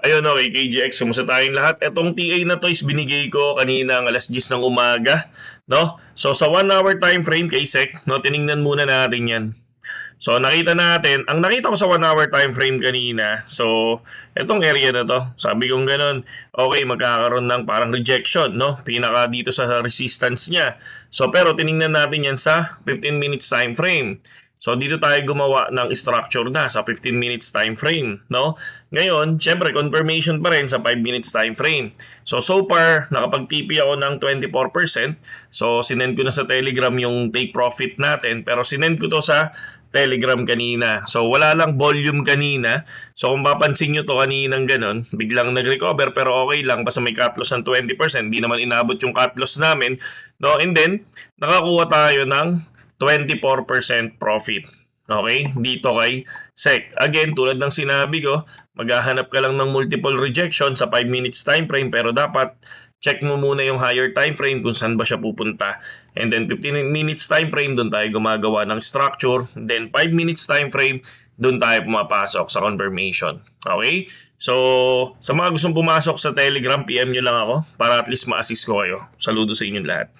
Ayun, okay, KGX, kumusta tayong lahat? Etong TA na to is binigay ko kanina ng alas 10 ng umaga, no? So, sa 1 hour time frame kay SEC, no, tiningnan muna natin yan. So, nakita natin, ang nakita ko sa 1 hour time frame kanina, so, etong area na to, sabi kong ganun, okay, magkakaroon ng parang rejection, no? Pinaka dito sa resistance niya. So, pero tiningnan natin yan sa 15 minutes time frame. So, dito tayo gumawa ng structure na sa 15 minutes time frame, no? Ngayon, syempre, confirmation pa rin sa 5 minutes time frame. So far, nakapag-TP ako ng 24%. So, sinend ko na sa Telegram yung take profit natin. Pero sinend ko to sa Telegram kanina. So, wala lang volume kanina. So, kung papansin nyo to kaninang ganun, biglang nag-recover pero okay lang. Basta may cut loss ng 20%. Hindi naman inabot yung cut loss namin. No? And then, nakakuha tayo ng 24% profit. Okay? Dito kay SEC. Again, tulad ng sinabi ko, maghahanap ka lang ng multiple rejection sa 5 minutes time frame pero dapat check mo muna yung higher time frame kung saan ba siya pupunta. And then 15 minutes time frame, doon tayo gumagawa ng structure. Then 5 minutes time frame, doon tayo pumapasok sa confirmation. Okay? So, sa mga gustong pumasok sa Telegram, PM nyo lang ako para at least ma-assist ko kayo. Saludo sa inyong lahat.